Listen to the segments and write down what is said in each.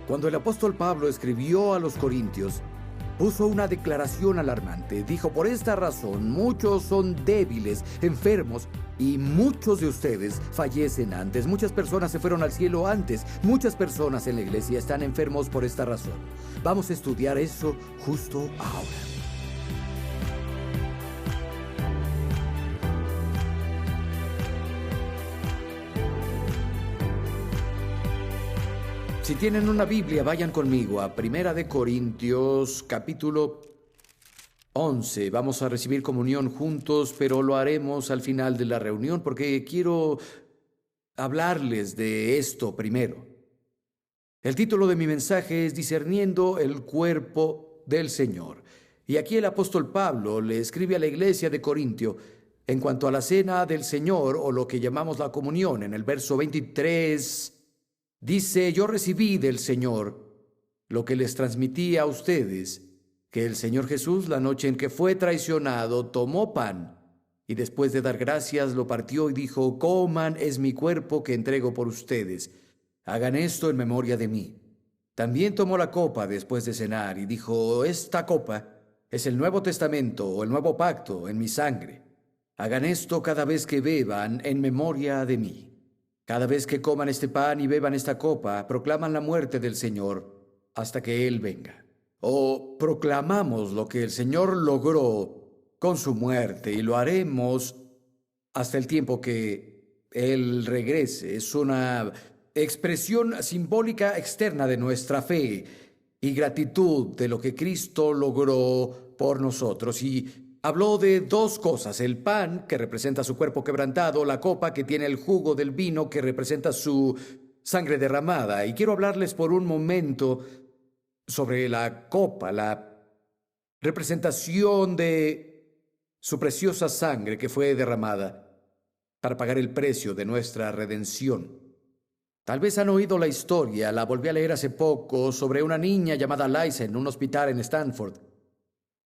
Cuando el apóstol Pablo escribió a los Corintios, puso una declaración alarmante. Dijo: por esta razón muchos son débiles, enfermos, y muchos de ustedes fallecen antes. Muchas personas se fueron al cielo antes. Muchas personas en la iglesia están enfermos por esta razón. Vamos a estudiar eso justo ahora. Si tienen una Biblia, vayan conmigo a Primera de Corintios, capítulo 11. Vamos a recibir comunión juntos, pero lo haremos al final de la reunión porque quiero hablarles de esto primero. El título de mi mensaje es Discerniendo el cuerpo del Señor. Y aquí el apóstol Pablo le escribe a la iglesia de Corintio en cuanto a la cena del Señor, o lo que llamamos la comunión. En el verso 23 dice: yo recibí del Señor lo que les transmití a ustedes, que el Señor Jesús, la noche en que fue traicionado, tomó pan y después de dar gracias lo partió y dijo: coman, es mi cuerpo que entrego por ustedes. Hagan esto en memoria de mí. También tomó la copa después de cenar y dijo: esta copa es el Nuevo Testamento o el Nuevo Pacto en mi sangre. Hagan esto cada vez que beban en memoria de mí. Cada vez que coman este pan y beban esta copa, proclaman la muerte del Señor hasta que Él venga. O proclamamos lo que el Señor logró con su muerte y lo haremos hasta el tiempo que Él regrese. Es una expresión simbólica externa de nuestra fe y gratitud de lo que Cristo logró por nosotros. Y habló de dos cosas: el pan, que representa su cuerpo quebrantado; la copa, que tiene el jugo del vino, que representa su sangre derramada. Y quiero hablarles por un momento sobre la copa, la representación de su preciosa sangre que fue derramada para pagar el precio de nuestra redención. Tal vez han oído la historia, la volví a leer hace poco, sobre una niña llamada Liza en un hospital en Stanford.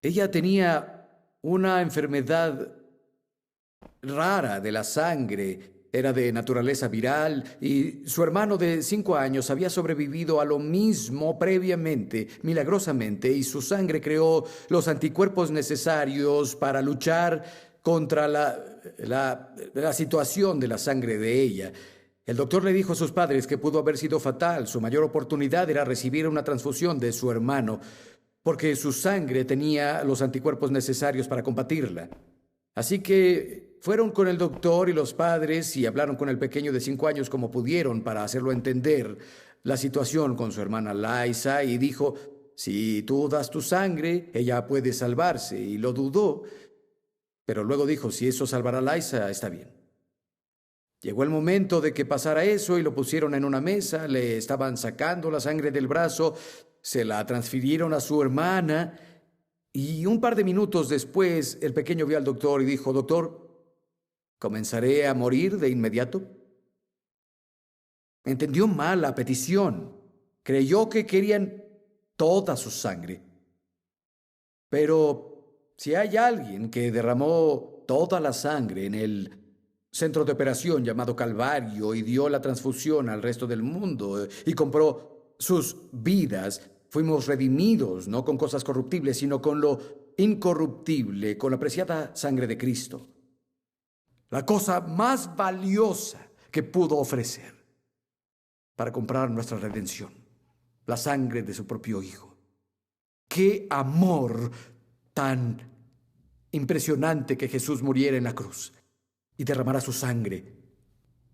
Ella tenía una enfermedad rara de la sangre. Era de naturaleza viral y su hermano de 5 años había sobrevivido a lo mismo previamente, milagrosamente, y su sangre creó los anticuerpos necesarios para luchar contra la situación de la sangre de ella. El doctor le dijo a sus padres que pudo haber sido fatal. Su mayor oportunidad era recibir una transfusión de su hermano, porque su sangre tenía los anticuerpos necesarios para combatirla. Así que fueron con el doctor y los padres y hablaron con el pequeño de 5 años como pudieron para hacerlo entender la situación con su hermana Liza, y dijo: si tú das tu sangre, ella puede salvarse. Y lo dudó, pero luego dijo: si eso salvará a Liza, está bien. Llegó el momento de que pasara eso y lo pusieron en una mesa, le estaban sacando la sangre del brazo, se la transfirieron a su hermana. Y un par de minutos después, el pequeño vio al doctor y dijo: doctor, ¿comenzaré a morir de inmediato? Entendió mal la petición. Creyó que querían toda su sangre. Pero si hay alguien que derramó toda la sangre en el centro de operación llamado Calvario y dio la transfusión al resto del mundo y compró sus vidas, fuimos redimidos, no con cosas corruptibles, sino con lo incorruptible, con la preciada sangre de Cristo. La cosa más valiosa que pudo ofrecer para comprar nuestra redención, la sangre de su propio Hijo. ¡Qué amor tan impresionante que Jesús muriera en la cruz y derramara su sangre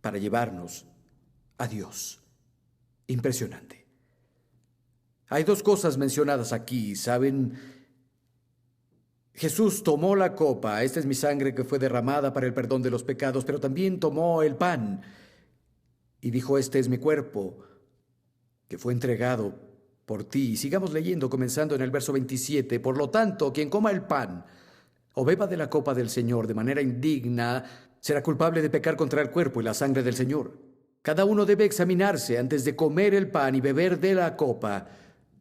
para llevarnos a Dios! Impresionante. Hay dos cosas mencionadas aquí, ¿saben? Jesús tomó la copa: esta es mi sangre que fue derramada para el perdón de los pecados, pero también tomó el pan y dijo: este es mi cuerpo que fue entregado por ti. Y sigamos leyendo, comenzando en el verso 27. Por lo tanto, quien coma el pan o beba de la copa del Señor de manera indigna será culpable de pecar contra el cuerpo y la sangre del Señor. Cada uno debe examinarse antes de comer el pan y beber de la copa,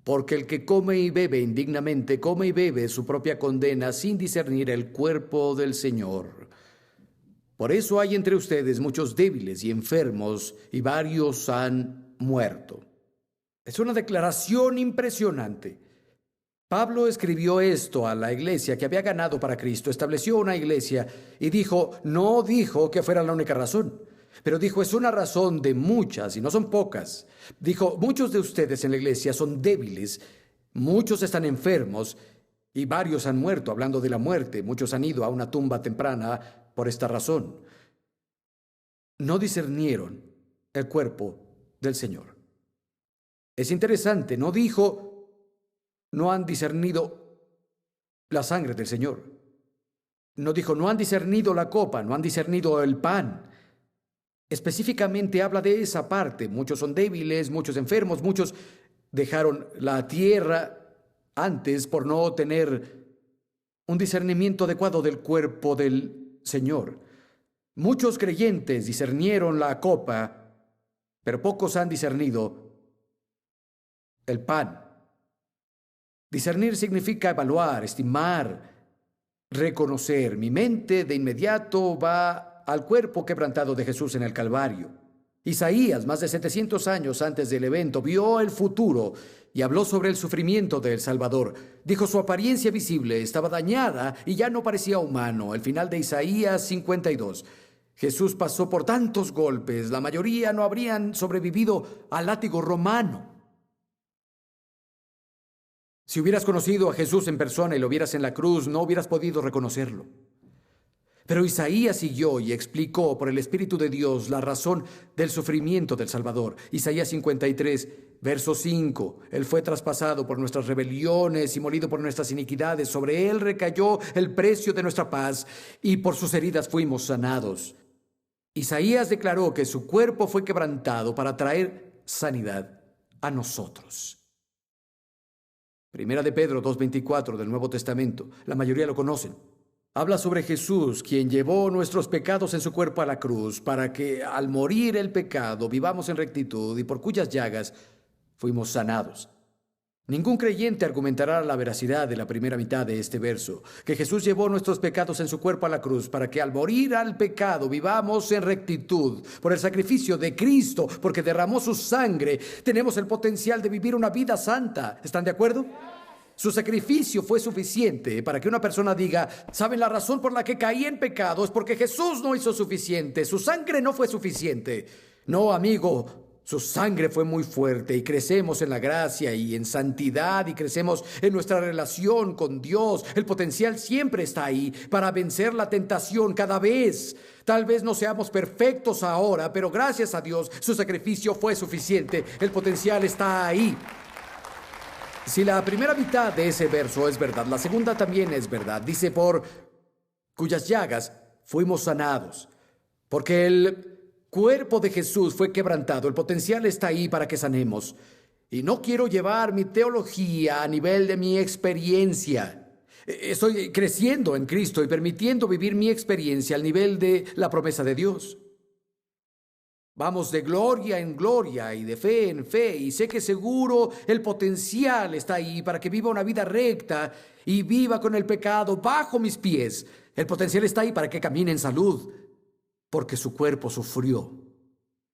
porque el que come y bebe indignamente, come y bebe su propia condena sin discernir el cuerpo del Señor. Por eso hay entre ustedes muchos débiles y enfermos, y varios han muerto. Es una declaración impresionante. Pablo escribió esto a la iglesia que había ganado para Cristo, estableció una iglesia y no dijo que fuera la única razón, pero dijo, es una razón de muchas y no son pocas. Dijo, muchos de ustedes en la iglesia son débiles, muchos están enfermos y varios han muerto, hablando de la muerte, muchos han ido a una tumba temprana por esta razón. No discernieron el cuerpo del Señor. Es interesante, no dijo, no han discernido la sangre del Señor. No dijo, no han discernido la copa, no han discernido el pan. Específicamente habla de esa parte. Muchos son débiles, muchos enfermos, muchos dejaron la tierra antes por no tener un discernimiento adecuado del cuerpo del Señor. Muchos creyentes discernieron la copa, pero pocos han discernido el pan. Discernir significa evaluar, estimar, reconocer. Mi mente de inmediato va al cuerpo quebrantado de Jesús en el Calvario. Isaías, más de 700 años antes del evento, vio el futuro y habló sobre el sufrimiento del Salvador. Dijo, su apariencia visible estaba dañada y ya no parecía humano. El final de Isaías 52. Jesús pasó por tantos golpes, la mayoría no habrían sobrevivido al látigo romano. Si hubieras conocido a Jesús en persona y lo vieras en la cruz, no hubieras podido reconocerlo. Pero Isaías siguió y explicó por el Espíritu de Dios la razón del sufrimiento del Salvador. Isaías 53, verso 5. Él fue traspasado por nuestras rebeliones y molido por nuestras iniquidades. Sobre él recayó el precio de nuestra paz y por sus heridas fuimos sanados. Isaías declaró que su cuerpo fue quebrantado para traer sanidad a nosotros. Primera de Pedro 2:24 del Nuevo Testamento, la mayoría lo conocen. Habla sobre Jesús, quien llevó nuestros pecados en su cuerpo a la cruz, para que al morir el pecado vivamos en rectitud y por cuyas llagas fuimos sanados. Ningún creyente argumentará la veracidad de la primera mitad de este verso, que Jesús llevó nuestros pecados en su cuerpo a la cruz, para que al morir al pecado vivamos en rectitud. Por el sacrificio de Cristo, porque derramó su sangre, tenemos el potencial de vivir una vida santa. ¿Están de acuerdo? Su sacrificio fue suficiente para que una persona diga, ¿saben la razón por la que caí en pecado? Es porque Jesús no hizo suficiente, su sangre no fue suficiente. No, amigo, su sangre fue muy fuerte y crecemos en la gracia y en santidad y crecemos en nuestra relación con Dios. El potencial siempre está ahí para vencer la tentación cada vez. Tal vez no seamos perfectos ahora, pero gracias a Dios su sacrificio fue suficiente. El potencial está ahí. Si la primera mitad de ese verso es verdad, la segunda también es verdad. Dice, por cuyas llagas fuimos sanados. Porque el cuerpo de Jesús fue quebrantado. El potencial está ahí para que sanemos. Y no quiero llevar mi teología a nivel de mi experiencia. Estoy creciendo en Cristo y permitiendo vivir mi experiencia al nivel de la promesa de Dios. Vamos de gloria en gloria y de fe en fe, y sé que seguro el potencial está ahí para que viva una vida recta y viva con el pecado bajo mis pies. El potencial está ahí para que camine en salud, porque su cuerpo sufrió.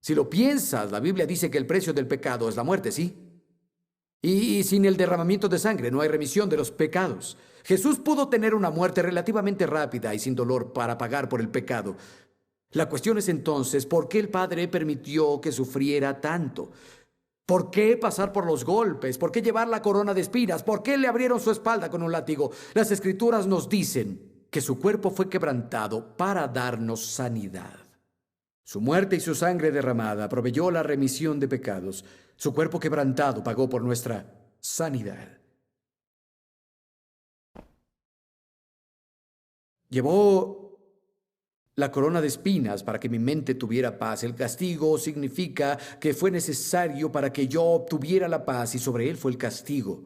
Si lo piensas, la Biblia dice que el precio del pecado es la muerte, ¿sí? Y sin el derramamiento de sangre no hay remisión de los pecados. Jesús pudo tener una muerte relativamente rápida y sin dolor para pagar por el pecado. La cuestión es entonces, ¿por qué el Padre permitió que sufriera tanto? ¿Por qué pasar por los golpes? ¿Por qué llevar la corona de espinas? ¿Por qué le abrieron su espalda con un látigo? Las Escrituras nos dicen que su cuerpo fue quebrantado para darnos sanidad. Su muerte y su sangre derramada proveyó la remisión de pecados. Su cuerpo quebrantado pagó por nuestra sanidad. Llevó la corona de espinas para que mi mente tuviera paz. El castigo significa que fue necesario para que yo obtuviera la paz y sobre él fue el castigo.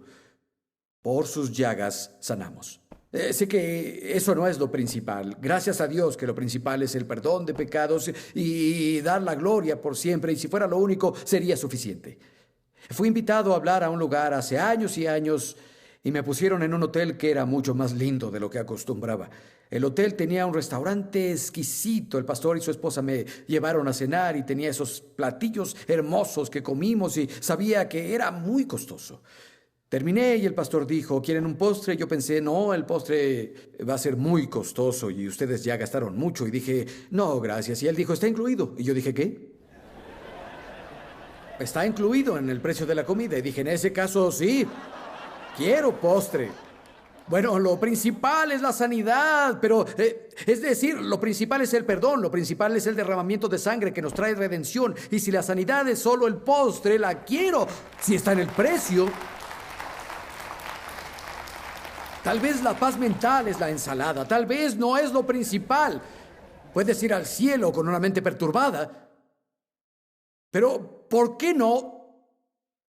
Por sus llagas sanamos. Sé que eso no es lo principal. Gracias a Dios que lo principal es el perdón de pecados y dar la gloria por siempre. Y si fuera lo único, sería suficiente. Fui invitado a hablar a un lugar hace años y años y me pusieron en un hotel que era mucho más lindo de lo que acostumbraba. El hotel tenía un restaurante exquisito. El pastor y su esposa me llevaron a cenar y tenía esos platillos hermosos que comimos y sabía que era muy costoso. Terminé y el pastor dijo, ¿quieren un postre? Yo pensé, no, el postre va a ser muy costoso y ustedes ya gastaron mucho. Y dije, no, gracias. Y él dijo, está incluido. Y yo dije, ¿qué? Está incluido en el precio de la comida. Y dije, en ese caso, sí, quiero postre. Bueno, lo principal es la sanidad, pero es decir, lo principal es el perdón, lo principal es el derramamiento de sangre que nos trae redención. Y si la sanidad es solo el postre, la quiero, si está en el precio. Tal vez la paz mental es la ensalada, tal vez no es lo principal. Puedes ir al cielo con una mente perturbada, pero ¿por qué no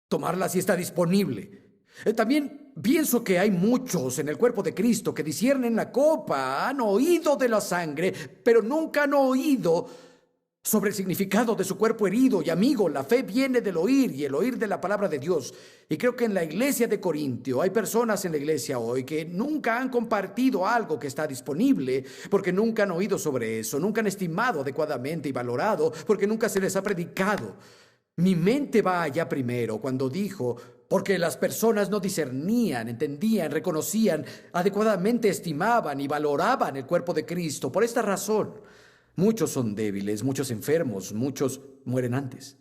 tomarla si está disponible? También pienso que hay muchos en el cuerpo de Cristo que disciernen la copa, han oído de la sangre, pero nunca han oído sobre el significado de su cuerpo herido. Y amigo, la fe viene del oír y el oír de la palabra de Dios. Y creo que en la iglesia de Corintio hay personas en la iglesia hoy que nunca han compartido algo que está disponible porque nunca han oído sobre eso, nunca han estimado adecuadamente y valorado porque nunca se les ha predicado. Mi mente va allá primero cuando dijo, porque las personas no discernían, entendían, reconocían, adecuadamente estimaban y valoraban el cuerpo de Cristo. Por esta razón, muchos son débiles, muchos enfermos, muchos mueren antes.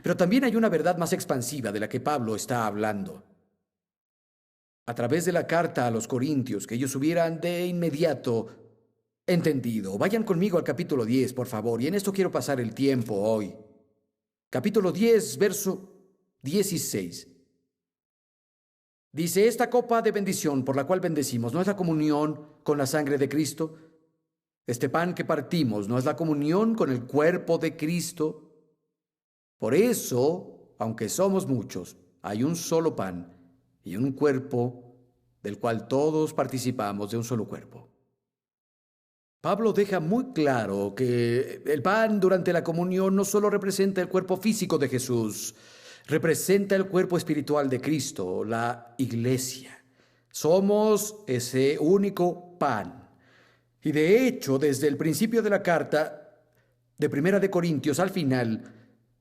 Pero también hay una verdad más expansiva de la que Pablo está hablando. A través de la carta a los Corintios, que ellos hubieran de inmediato entendido. Vayan conmigo al capítulo 10, por favor, y en esto quiero pasar el tiempo hoy. Capítulo 10, verso 16. Dice, esta copa de bendición por la cual bendecimos, ¿no es la comunión con la sangre de Cristo? Este pan que partimos, ¿no es la comunión con el cuerpo de Cristo? Por eso, aunque somos muchos, hay un solo pan y un cuerpo del cual todos participamos de un solo cuerpo. Pablo deja muy claro que el pan durante la comunión no solo representa el cuerpo físico de Jesús, representa el cuerpo espiritual de Cristo, la iglesia. Somos ese único pan. Y de hecho, desde el principio de la carta de Primera de Corintios al final,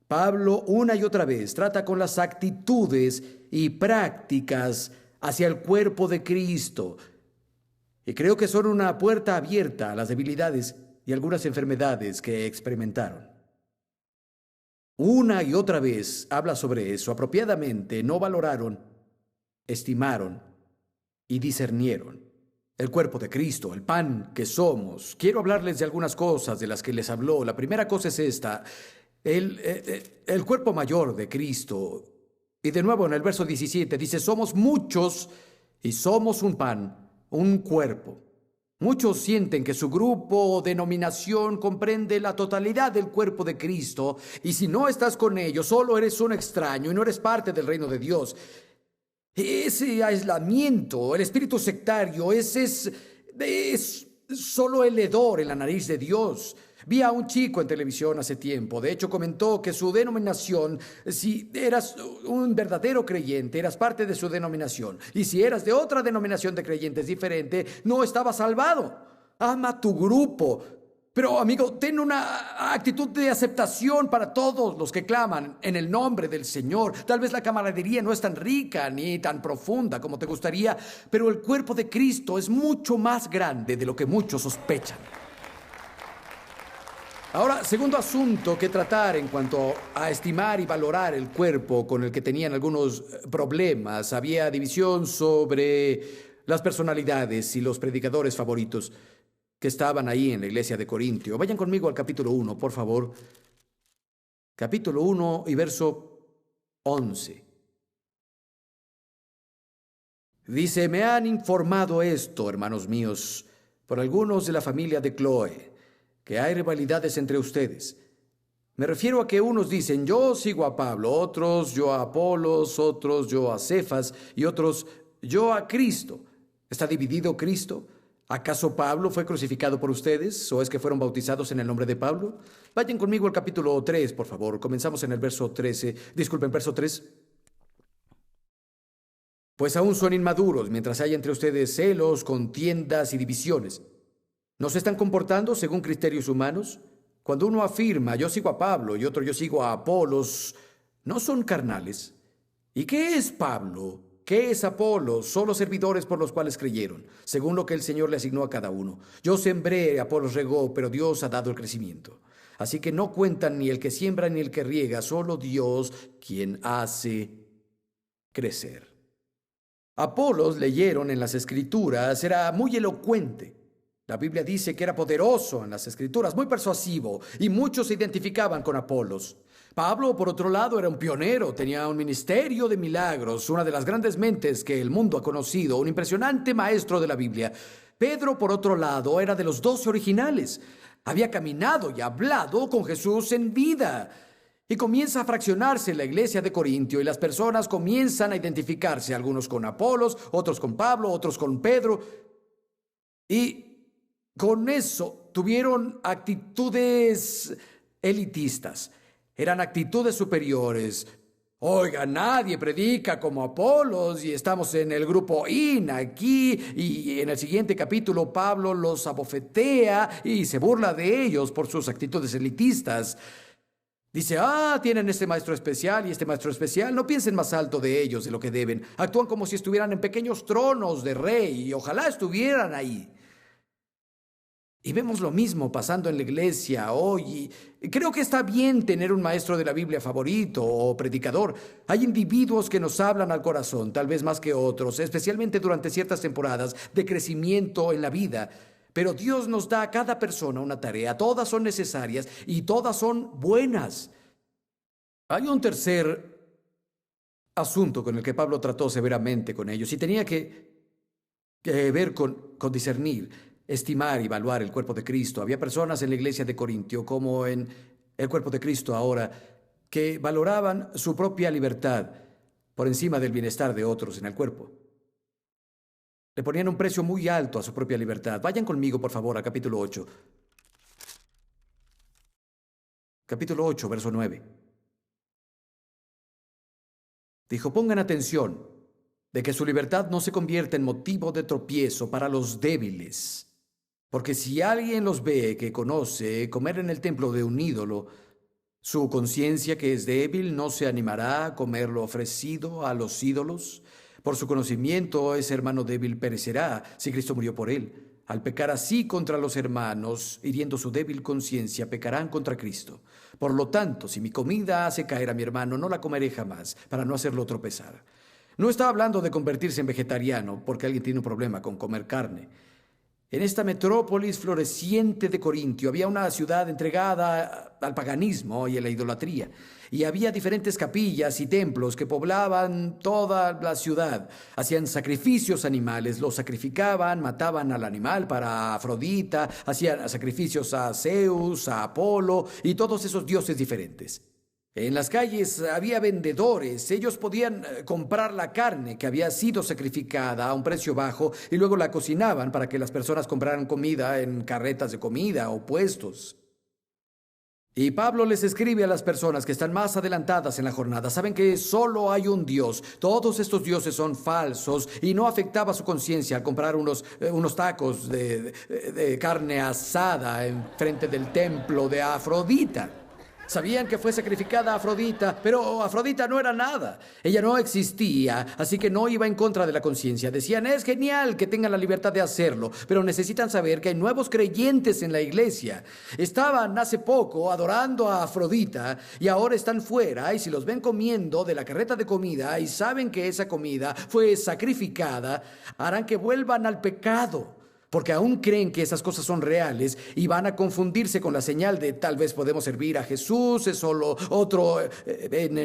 Pablo una y otra vez trata con las actitudes y prácticas hacia el cuerpo de Cristo. Y creo que son una puerta abierta a las debilidades y algunas enfermedades que experimentaron. Una y otra vez habla sobre eso. Apropiadamente no valoraron, estimaron y discernieron el cuerpo de Cristo, el pan que somos. Quiero hablarles de algunas cosas de las que les habló. La primera cosa es esta, el cuerpo mayor de Cristo. Y de nuevo en el verso 17 dice, somos muchos y somos un pan, un cuerpo. Muchos sienten que su grupo o denominación comprende la totalidad del cuerpo de Cristo, y si no estás con ellos, solo eres un extraño y no eres parte del reino de Dios. Ese aislamiento, el espíritu sectario, es solo el hedor en la nariz de Dios. Vi a un chico en televisión hace tiempo. De hecho, comentó que su denominación, si eras un verdadero creyente, eras parte de su denominación. Y si eras de otra denominación de creyentes diferente, no estabas salvado. Ama tu grupo. Pero, amigo, ten una actitud de aceptación para todos los que claman en el nombre del Señor. Tal vez la camaradería no es tan rica ni tan profunda como te gustaría, pero el cuerpo de Cristo es mucho más grande de lo que muchos sospechan. Ahora, segundo asunto que tratar en cuanto a estimar y valorar el cuerpo con el que tenían algunos problemas. Había división sobre las personalidades y los predicadores favoritos que estaban ahí en la iglesia de Corintio. Vayan conmigo al capítulo 1, por favor. Capítulo 1 y verso 11. Dice, me han informado esto, hermanos míos, por algunos de la familia de Cloé, que hay rivalidades entre ustedes. Me refiero a que unos dicen, yo sigo a Pablo, otros yo a Apolos, otros yo a Cefas y otros yo a Cristo. ¿Está dividido Cristo? ¿Acaso Pablo fue crucificado por ustedes? ¿O es que fueron bautizados en el nombre de Pablo? Vayan conmigo al capítulo 3, por favor. Comenzamos en el verso 13. Disculpen, verso 3. Pues aún son inmaduros, mientras hay entre ustedes celos, contiendas y divisiones. ¿No se están comportando según criterios humanos? Cuando uno afirma, yo sigo a Pablo, y otro, yo sigo a Apolos, ¿no son carnales? ¿Y qué es Pablo? ¿Qué es Apolos? Solo servidores por los cuales creyeron, según lo que el Señor le asignó a cada uno. Yo sembré, Apolos regó, pero Dios ha dado el crecimiento. Así que no cuentan ni el que siembra ni el que riega, solo Dios quien hace crecer. Apolos, leyeron en las Escrituras, era muy elocuente. La Biblia dice que era poderoso en las Escrituras, muy persuasivo, y muchos se identificaban con Apolos. Pablo, por otro lado, era un pionero, tenía un ministerio de milagros, una de las grandes mentes que el mundo ha conocido, un impresionante maestro de la Biblia. Pedro, por otro lado, era de los 12 originales. Había caminado y hablado con Jesús en vida. Y comienza a fraccionarse la iglesia de Corintio y las personas comienzan a identificarse, algunos con Apolos, otros con Pablo, otros con Pedro. Y con eso tuvieron actitudes elitistas, eran actitudes superiores. Oiga, nadie predica como Apolos y estamos en el grupo IN aquí y en el siguiente capítulo Pablo los abofetea y se burla de ellos por sus actitudes elitistas. Dice, tienen este maestro especial y este maestro especial. No piensen más alto de ellos de lo que deben. Actúan como si estuvieran en pequeños tronos de rey y ojalá estuvieran ahí. Y vemos lo mismo pasando en la iglesia hoy. Y creo que está bien tener un maestro de la Biblia favorito o predicador. Hay individuos que nos hablan al corazón, tal vez más que otros, especialmente durante ciertas temporadas de crecimiento en la vida. Pero Dios nos da a cada persona una tarea. Todas son necesarias y todas son buenas. Hay un tercer asunto con el que Pablo trató severamente con ellos y tenía que ver con discernir, estimar y evaluar el cuerpo de Cristo. Había personas en la iglesia de Corintio, como en el cuerpo de Cristo ahora, que valoraban su propia libertad por encima del bienestar de otros en el cuerpo. Le ponían un precio muy alto a su propia libertad. Vayan conmigo, por favor, a capítulo 8. Capítulo 8, verso 9. Dijo, pongan atención de que su libertad no se convierta en motivo de tropiezo para los débiles. Porque si alguien los ve que conoce comer en el templo de un ídolo, su conciencia que es débil no se animará a comer lo ofrecido a los ídolos. Por su conocimiento, ese hermano débil perecerá si Cristo murió por él. Al pecar así contra los hermanos, hiriendo su débil conciencia, pecarán contra Cristo. Por lo tanto, si mi comida hace caer a mi hermano, no la comeré jamás, para no hacerlo tropezar. No está hablando de convertirse en vegetariano, porque alguien tiene un problema con comer carne. En esta metrópolis floreciente de Corintio había una ciudad entregada al paganismo y a la idolatría, y había diferentes capillas y templos que poblaban toda la ciudad. Hacían sacrificios animales, los sacrificaban, mataban al animal para Afrodita, hacían sacrificios a Zeus, a Apolo y todos esos dioses diferentes. En las calles había vendedores, ellos podían comprar la carne que había sido sacrificada a un precio bajo y luego la cocinaban para que las personas compraran comida en carretas de comida o puestos. Y Pablo les escribe a las personas que están más adelantadas en la jornada. Saben que solo hay un Dios. Todos estos dioses son falsos y no afectaba su conciencia al comprar unos tacos de carne asada en frente del templo de Afrodita. Sabían que fue sacrificada a Afrodita, pero Afrodita no era nada. Ella no existía, así que no iba en contra de la conciencia. Decían, es genial que tengan la libertad de hacerlo, pero necesitan saber que hay nuevos creyentes en la iglesia. Estaban hace poco adorando a Afrodita y ahora están fuera, y si los ven comiendo de la carreta de comida y saben que esa comida fue sacrificada, harán que vuelvan al pecado. Porque aún creen que esas cosas son reales y van a confundirse con la señal de tal vez podemos servir a Jesús, es solo otro en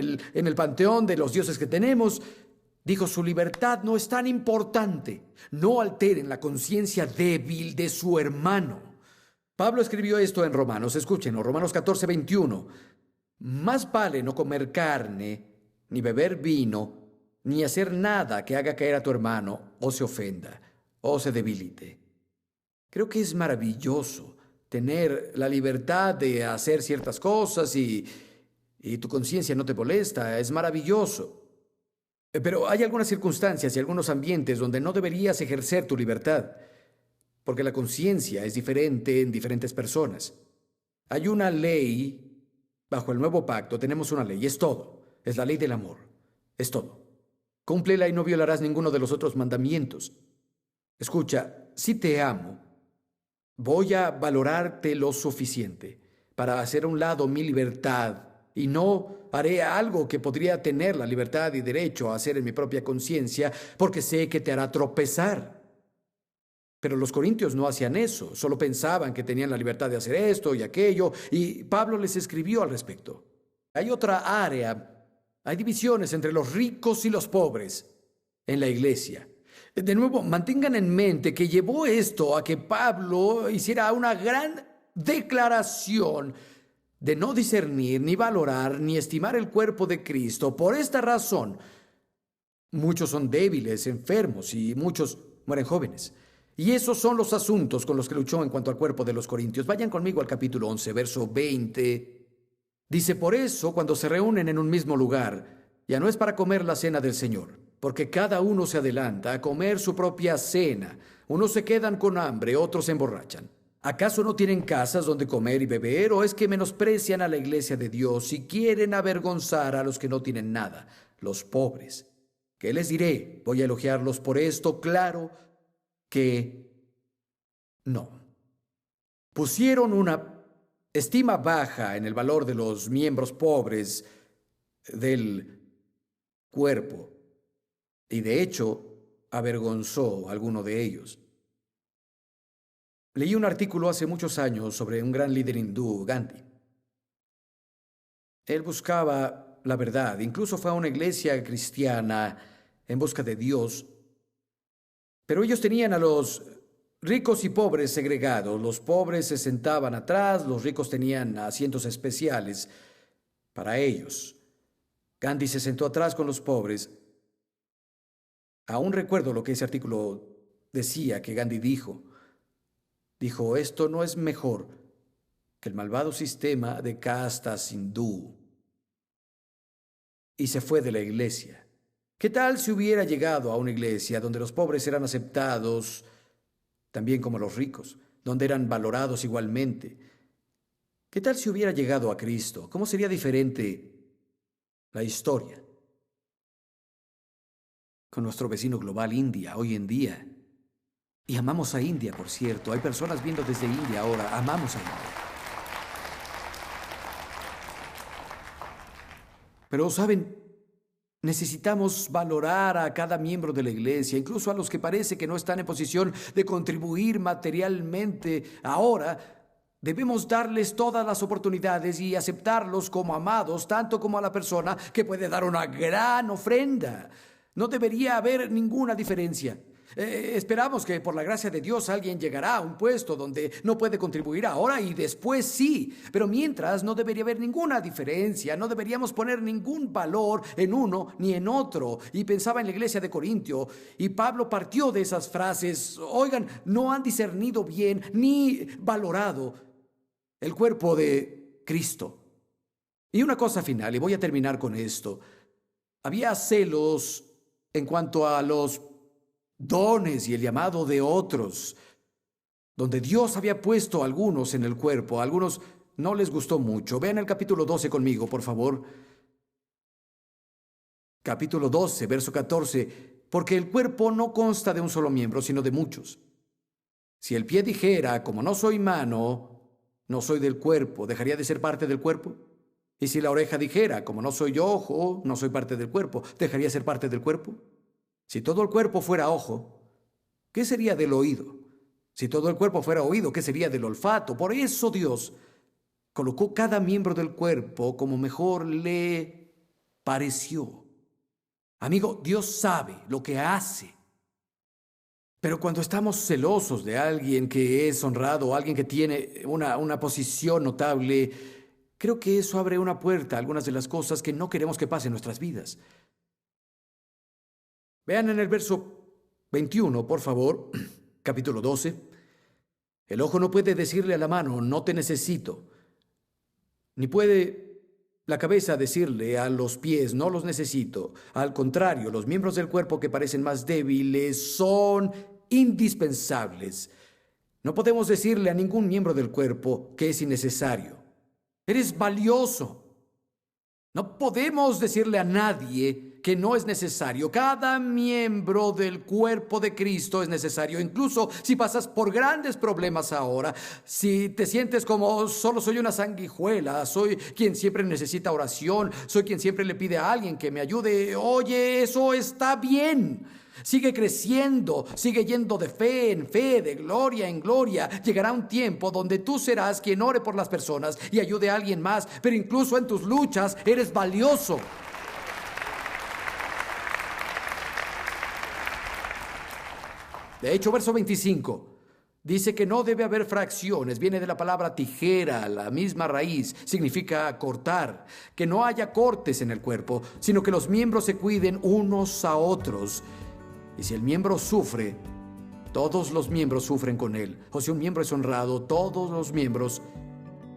el panteón de los dioses que tenemos. Dijo, su libertad no es tan importante. No alteren la conciencia débil de su hermano. Pablo escribió esto en Romanos, escúchenlo, Romanos 14, 21. Más vale no comer carne, ni beber vino, ni hacer nada que haga caer a tu hermano o se ofenda o se debilite. Creo que es maravilloso tener la libertad de hacer ciertas cosas y tu conciencia no te molesta. Es maravilloso. Pero hay algunas circunstancias y algunos ambientes donde no deberías ejercer tu libertad. porque la conciencia es diferente en diferentes personas. Hay una ley, bajo el nuevo pacto tenemos una ley, es todo. Es la ley del amor, es todo. Cúmplela y no violarás ninguno de los otros mandamientos. Escucha, si te amo, voy a valorarte lo suficiente para hacer a un lado mi libertad y no haré algo que podría tener la libertad y derecho a hacer en mi propia conciencia porque sé que te hará tropezar. Pero los corintios no hacían eso, solo pensaban que tenían la libertad de hacer esto y aquello, y Pablo les escribió al respecto. Hay otra área, hay divisiones entre los ricos y los pobres en la iglesia. De nuevo, mantengan en mente que llevó esto a que Pablo hiciera una gran declaración de no discernir, ni valorar, ni estimar el cuerpo de Cristo. Por esta razón, muchos son débiles, enfermos, y muchos mueren jóvenes. Y esos son los asuntos con los que luchó en cuanto al cuerpo de los corintios. Vayan conmigo al capítulo 11, verso 20. Dice, por eso, cuando se reúnen en un mismo lugar, ya no es para comer la cena del Señor, porque cada uno se adelanta a comer su propia cena. Unos se quedan con hambre, otros se emborrachan. ¿Acaso no tienen casas donde comer y beber? ¿O es que menosprecian a la iglesia de Dios y quieren avergonzar a los que no tienen nada, los pobres? ¿Qué les diré? ¿Voy a elogiarlos por esto? Claro que no. Pusieron una estima baja en el valor de los miembros pobres del cuerpo y de hecho avergonzó a alguno de ellos. Leí un artículo hace muchos años sobre un gran líder hindú, Gandhi. Él buscaba la verdad, incluso fue a una iglesia cristiana en busca de Dios. Pero ellos tenían a los ricos y pobres segregados. Los pobres se sentaban atrás, los ricos tenían asientos especiales para ellos. Gandhi se sentó atrás con los pobres. Aún recuerdo lo que ese artículo decía que Gandhi dijo. Dijo, esto no es mejor que el malvado sistema de castas hindú. Y se fue de la iglesia. ¿Qué tal si hubiera llegado a una iglesia donde los pobres eran aceptados también como los ricos, donde eran valorados igualmente? ¿Qué tal si hubiera llegado a Cristo? ¿Cómo sería diferente la historia? Con nuestro vecino global, India, hoy en día. Y amamos a India, por cierto. Hay personas viendo desde India ahora. Amamos a India. Pero, ¿saben? Necesitamos valorar a cada miembro de la iglesia, incluso a los que parece que no están en posición de contribuir materialmente. Ahora debemos darles todas las oportunidades y aceptarlos como amados, tanto como a la persona que puede dar una gran ofrenda. No debería haber ninguna diferencia. Esperamos que por la gracia de Dios alguien llegará a un puesto donde no puede contribuir ahora y después sí, pero mientras no debería haber ninguna diferencia, no deberíamos poner ningún valor en uno ni en otro. Y pensaba en la iglesia de Corintio y Pablo partió de esas frases. Oigan, no han discernido bien ni valorado el cuerpo de Cristo. Y una cosa final, y voy a terminar con esto. Había celos en cuanto a los dones y el llamado de otros, donde Dios había puesto a algunos en el cuerpo. A algunos no les gustó mucho. Vean el capítulo 12 conmigo, por favor. Capítulo 12, verso 14. Porque el cuerpo no consta de un solo miembro, sino de muchos. Si el pie dijera, como no soy mano, no soy del cuerpo, ¿dejaría de ser parte del cuerpo? Y si la oreja dijera, como no soy ojo, no soy parte del cuerpo, ¿dejaría de ser parte del cuerpo? Si todo el cuerpo fuera ojo, ¿qué sería del oído? Si todo el cuerpo fuera oído, ¿qué sería del olfato? Por eso Dios colocó cada miembro del cuerpo como mejor le pareció. Amigo, Dios sabe lo que hace. Pero cuando estamos celosos de alguien que es honrado, alguien que tiene una posición notable, creo que eso abre una puerta a algunas de las cosas que no queremos que pasen en nuestras vidas. Vean en el verso 21, por favor, capítulo 12. El ojo no puede decirle a la mano, no te necesito. Ni puede la cabeza decirle a los pies, no los necesito. Al contrario, los miembros del cuerpo que parecen más débiles son indispensables. No podemos decirle a ningún miembro del cuerpo que es innecesario. Eres valioso. No podemos decirle a nadie que no es necesario. Cada miembro del cuerpo de Cristo es necesario. Incluso si pasas por grandes problemas ahora, si te sientes como solo soy una sanguijuela, soy quien siempre necesita oración, soy quien siempre le pide a alguien que me ayude, oye, eso está bien. Sigue creciendo, sigue yendo de fe en fe, de gloria en gloria. Llegará un tiempo donde tú serás quien ore por las personas y ayude a alguien más, pero incluso en tus luchas eres valioso. De hecho, verso 25 dice que no debe haber fracciones. Viene de la palabra tijera, la misma raíz, significa cortar. Que no haya cortes en el cuerpo, sino que los miembros se cuiden unos a otros. Y si el miembro sufre, todos los miembros sufren con él. O si un miembro es honrado, todos los miembros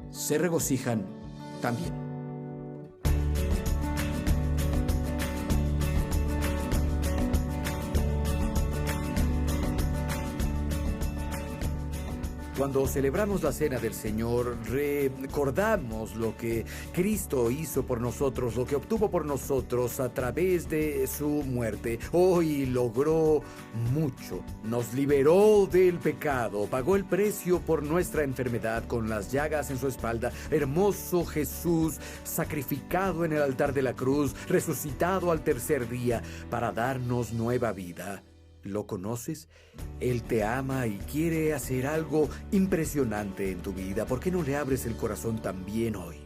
se regocijan también. Cuando celebramos la Cena del Señor, recordamos lo que Cristo hizo por nosotros, lo que obtuvo por nosotros a través de su muerte. Hoy logró mucho. Nos liberó del pecado, pagó el precio por nuestra enfermedad con las llagas en su espalda. Hermoso Jesús, sacrificado en el altar de la cruz, resucitado al tercer día para darnos nueva vida. ¿Lo conoces? Él te ama y quiere hacer algo impresionante en tu vida. ¿Por qué no le abres el corazón también hoy?